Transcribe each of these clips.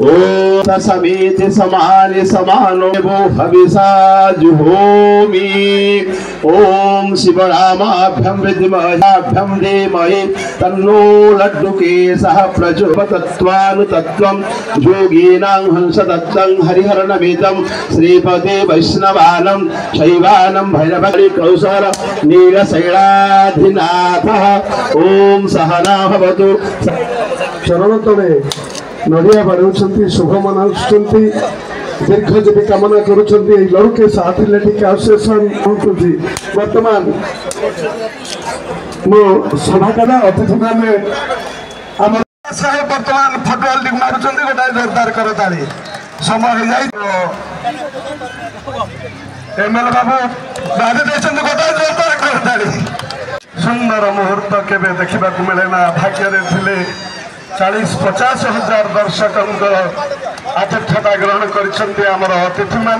ओम समेत समाने समानो वो हविषा जुहोमि। ओम शिवरामाभ्यं विद्महेभ्यं धीमहि तन्नो लड्डुकेशः प्रचोदयात्तत्त्वानुतत्त्वं योगिनां हंसदत्तं हरिहरनमिदं श्रीपदे वैष्णवानं शैवानं भैरवरि कौशल नीलशैलाधिनाथः। ओम सहना भवतु। चरण तले नड़िया बाढ़ शुभ मना दीर्घ जीवी कामना कर लड़केश एथलेटिक एसोसिएशन बर्तमान मो सभाकदा अतिथि मैंने बर्तमान फुटबॉल टीम मार्च गोटाए जोरदार करताली समय हो जाए एमएलए बाबू बाधे गोटाए जोरदार करताली। सुंदर मुहूर्त केवे देखा मिले ना भाग्य 40-50 हजार दर्शक आतिथ्यता ग्रहण कर अतिथि मान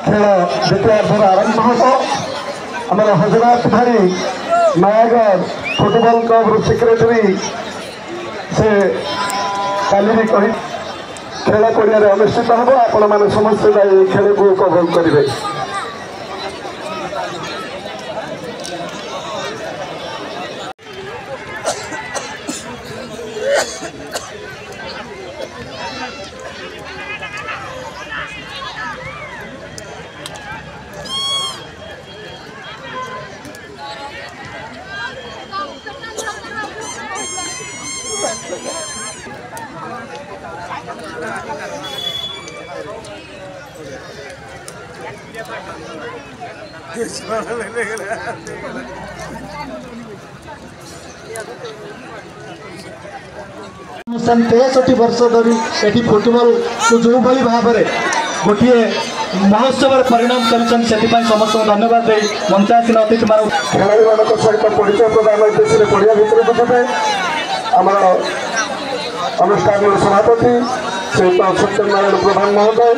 खेल द्वितीयार्धर आरंभ हम आम हजनाथ भाई नयागढ़ फुटबॉल क्लब सेक्रेटरी से काली भी कही खेल पड़िया अनुष्ठित हम आपण मैंने समस्ते खेल को उपभोग करेंगे। सन 63 वर्ष धरी ये फुटबॉल को जो भाई भाव में गोटे महोत्सव परिणाम कर समस्त धन्यवाद दे मंचासीन अतिथि मान खेलाड़ी मान सहित परिचय प्रदान उद्देश्य पड़िया भितर बुझे आम अनुष्ठान सभापति सहित सत्यनारायण प्रधान महोदय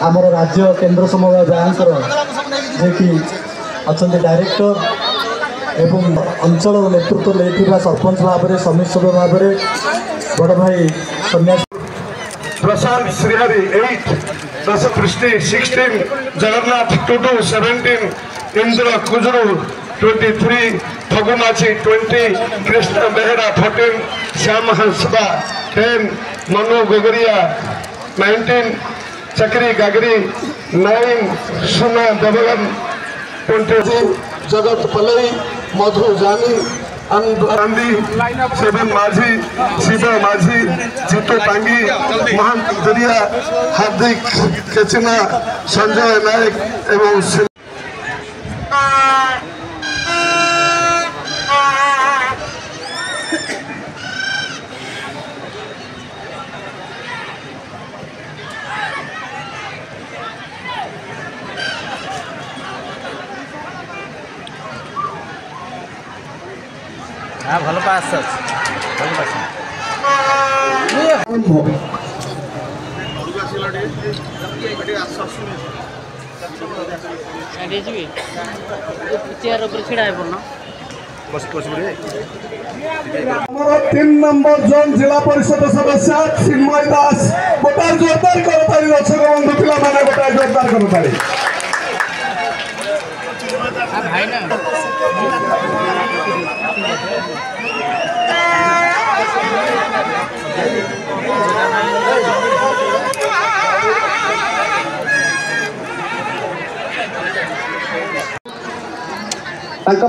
आमर राज्य केन्द्र समवाय बैंक जे कि अच्छा डायरेक्टर एवं अंचल नेतृत्व लेथिबा सरपंच भाव में समिति सभ्य भाव में बड़ भाई सन्यासी प्रशांत श्रीहरि 8 दस पृष्टि 16 जगन्नाथ टुडू 17 इंद्र कुजरू 23 फगुमाछी 20 कृष्ण बेहरा 14 श्याम हंसबा 10 मनु गोगरिया 19 चक्री गागरी 9 सुना देवगन 20 जगत पलई मधु जानी अंदी 7 माझी शिव माझी जीतू पांगी महंत दरिया हार्दिक केचिना संजय नायक एवं हाँ भल पास हमारा 3 नंबर जोन जिला परिषद सदस्य चिन्मय दास गोटाए जोरदार करताली दर्शक बंधु पिला माने गोटाए जोरदार करताली भाई ना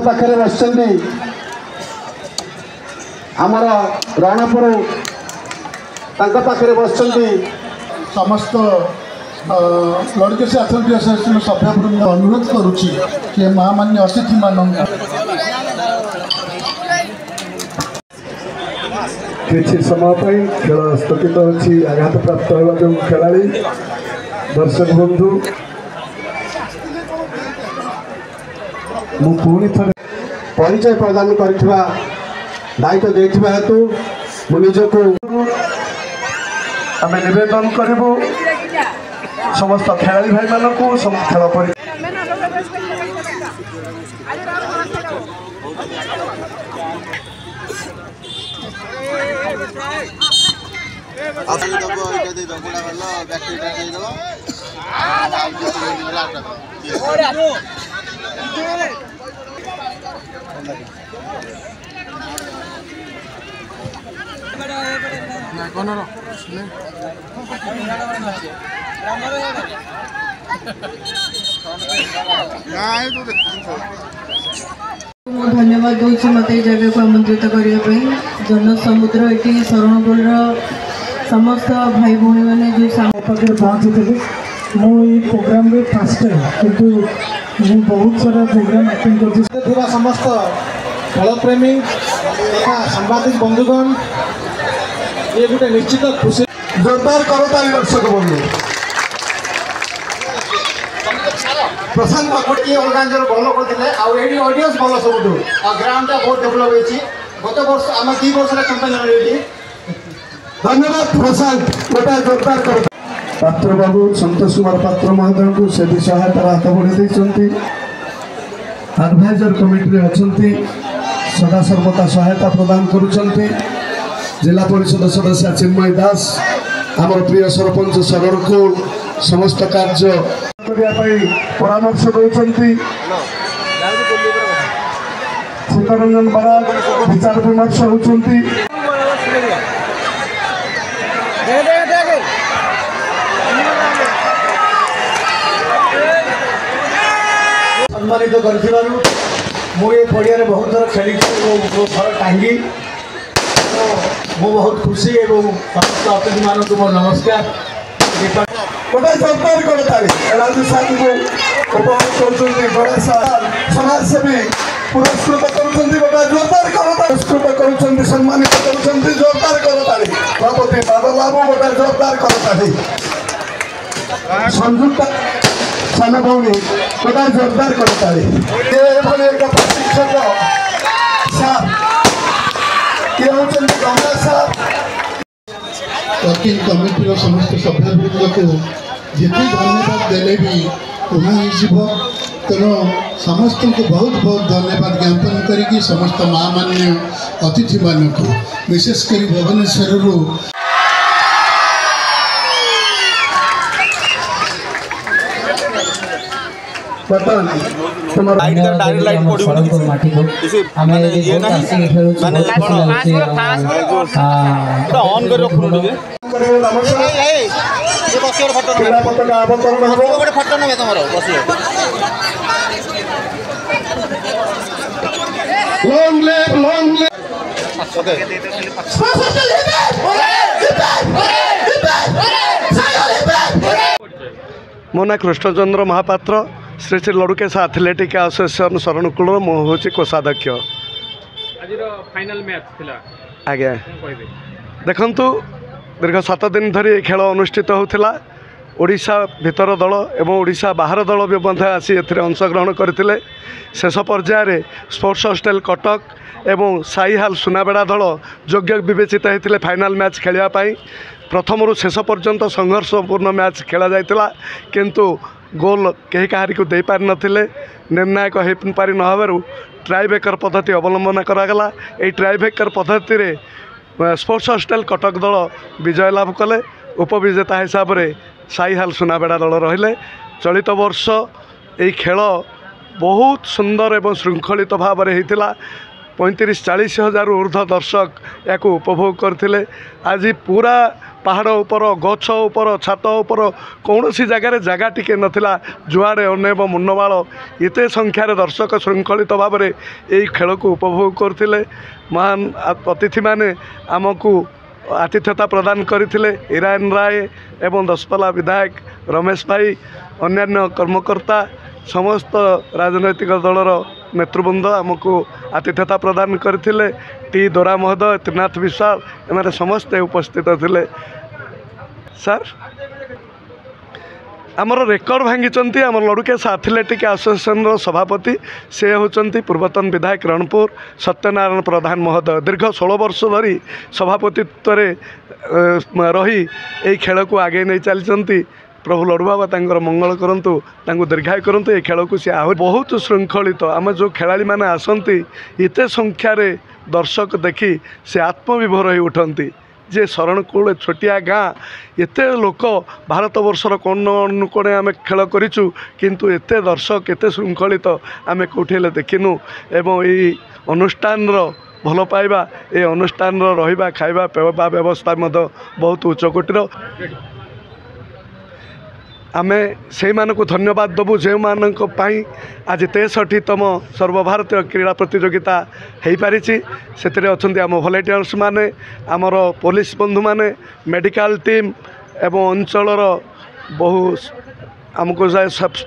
पाखे बस आमर रणपुर पाखे बसଛନ୍ତି समस्त लड़केसी एथलेटिक एसोसिएशन सभ्यवृंद अनुरोध करुच्ची कि महामान्य अतिथि मान किसी समय खेल स्थगित अच्छी आघात प्राप्त होगा जो खेलाड़ी दर्शक बंधु मुझे थे परिचय प्रदान करथिबा दायित्व देथिबा हेतु मु निजको आम नवेदन करूँ समस्त खेलाड़ी भाई मान को खेल पर धन्यवाद दूसरी मत जगह को आमंत्रित करने जनसमुद्र ये शरणपुर समस्त भाई भाई मैंने जो पाखे पहुँची थी मुझे प्रोग्राम फास्ट टाइम किंतु बहुत सारा प्रोग्राम अटेंड कर समस्त खेल प्रेमी तथा सांबादिक बंधुगण ये गोटे निश्चित खुशी जोरदार करताली दर्शक बंधु प्रशांत बाकुटी ऑर्गेनाइजर भल करते ऑडियंस भल सब ग्राउंड बहुत डेभलप होती गत वर्ष आम 2 वर्ष चंपियन रही धन्यवाद प्रशांत गोटे जोरदार कर पात्र बाबू संतोष कुमार पात्र महोदय को से भी सहायता हाथ बढ़े एडवाइजर कमिटी अच्छा सदा सर्वदा सहायता प्रदान करुँच जिला परिषद सदस्य चिन्मय दास आमर प्रिय सरपंच सरल को समस्त कार्य परामर्श दौरान सीतारंजन बराग विचार विमर्श होती सम्मानित कर पड़िया बहुत थर खेली थर टांगी मु बहुत खुशी एवं समस्त अतिथि मानक मोर नमस्कार गोटे जोरदार करताली राजू साहब को उपभोग कर समाजसेवी पुरस्कृत कर जोरदार पुरस्कृत कर सम्मानित कर जोरदार करताली प्रपति बाबा बाबू गोटे जोरदार करताली संयुक्त सान भौणी गोटे जोरदार करताली एक प्रशिक्षक साहब ये हूँ गंगा साहब वर्किंग कमिटी समस्त सभ्यवृंद को जिते धन्यवाद देले भी कम हो तेणु समस्त को बहुत बहुत धन्यवाद ज्ञापन करी समस्त महामान्य अतिथि मानक विशेषकर भुवनेश्वर मो ना कृष्णचंद्र महापात्र श्री श्री लड़ुकेश एथलेटिक एसोसिएशन शरणकुल हूँ कोषाध्यक्ष आज्ञा देखु दीर्घ 7 दिन धरी खेल अनुष्ठित होता ओडिशा भितर दल एवं ओडिशा बाहर दल भी आसी अंशग्रहण करते शेष पर्यायर स्पोर्ट्स हॉस्टेल कटक एवं साईहाल सुनाबेड़ा दल योग्य विवेचित होते फाइनाल मैच खेलवाई प्रथम शेष पर्यंत संघर्षपूर्ण मैच खेला जाइतिला किंतु गोल कहीं कहारी को दे पारि नथिले निर्णायक हो पारि नहबारु ट्राईब्रेकर पद्धति अवलंबन करागला ये ट्राईब्रेकर पद्धति रे स्पोर्ट्स हॉस्टेल कटक दल विजय लाभ कले उपविजेता हिसाब से साईहाल सुनाबेड़ा दल रहिले चलित वर्ष ये खेल बहुत सुंदर एवं श्रृंखलित भाव में होता 35-40 हज़ार ऊर्ध्व दर्शक या उपभोग करते। आज पूरा पहाड़ उपर गछ उपर छात उपर कौन सी जगार जगह टिके नथिला जुआड़े अनेब मुन्नमाल एत संख्यार दर्शक श्रृंखलित भाव में यही खेल को उपभोग करते। महान अतिथि माने आमको आतिथ्यता प्रदान करते। इरान राय एवं दशपल्ला विधायक रमेश भाई अन्यान्य कर्मकर्ता समस्त राजनैतिक दलर नेतृवृंद आमको आतिथ्यता प्रदान करते। टी दोरा महोदय त्रिनाथ विशाल एम समस्ते उपस्थित थे। सर आमर रेकर्ड भांगी आम लड़ुकेश एथलेटिक एसोसिएशन सभापति से होचंती पूर्वतन विधायक रणपुर सत्यनारायण प्रधान महोदय। दीर्घ 16 वर्ष धरी सभापतित्व रही यही खेल को आगे नहीं चलती। प्रभु लड़ुबाबा तांकर मंगल करंतु तांको दीर्घायु करंतु। ये खेल को सी आहरी बहुत श्रृंखलित आम जो खेलाड़ी मैंने आसती एते संख्यार दर्शक देखी से आत्मविभोर हो उठती जे शरणकूल छोटिया गाँ एते लोक भारत वर्षर कोण अनुकोणे आम खेल करूँ किंतु एते दर्शक एते श्रृंखलित आम कौटे देखिनु। एवं यही अनुष्ठान भल पाइबा ये अनुष्ठान रहिबा खाइबा पेवा व्यवस्था बहुत उच्चकोटीर। आमे से मानक धन्यवाद देवु जो मानक पाई आज 63तम सर्वभारतीय क्रीड़ा प्रतियोगिता हो पारी। से आम वॉलंटियर्स माने आमर पुलिस बंधु माने मेडिकल टीम एवं अंचलर बहु आमको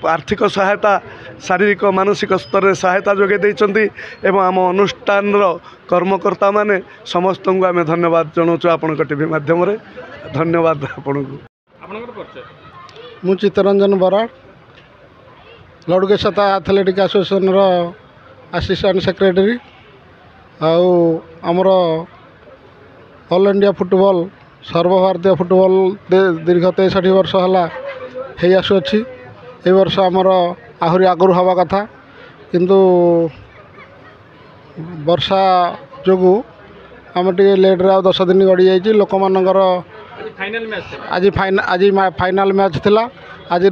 आर्थिक सहायता शारीरिक मानसिक स्तर में सहायता जोगे देइचंती एवं आम अनुष्ठान कर्मकर्ता माने समस्त को आम धन्यवाद जनाऊँ आपण टीवी माध्यम धन्यवाद आपण को। मु चित्तरंजन बराड़ लड़ुकेशता एथलेटिक एसोसिएशन असिस्टेंट सेक्रेटरी आमर ऑल इंडिया फुटबॉल सर्वभारतीय फुटबॉल दीर्घ 63 वर्ष है आसुच्छी। ए वर्ष आमर आहरी आगु हवा कथा किंतु वर्षा जो आम टे लेट्रे आ 10 दिन गड़ी जाइए। लोक मानकर आज फाइनाल मैच थिला। आज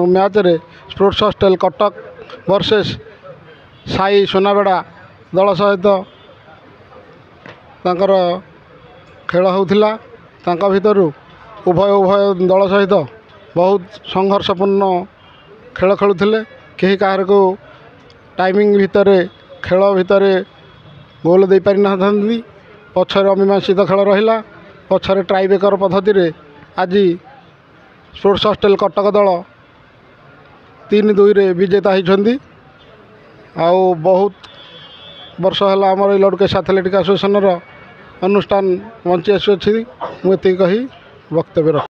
मैच रे sports hostel Cuttack versus Sai Sonabeda दल सहित तांकर खेल होउथिला। तांका भितर उभय दल सहित बहुत संघर्षपूर्ण खेल खेलुथिले। केही काहार को टाइमिंग भितर खेल भितर गोल दे पारि नथांती। पछरे अमीमांसित खेल रहिला। पछरे ट्राइब्रेकर पद्धति रे आज स्पोर्ट्स हॉस्टल कटक दल 3-2 रे विजेता होइछंती। आउ बहुत वर्ष है आमर लड़ुकेश एथलेटिक एसोसिएशन अनुष्ठान बंची आसुच्छी। मुझे कही वक्तव्य रख।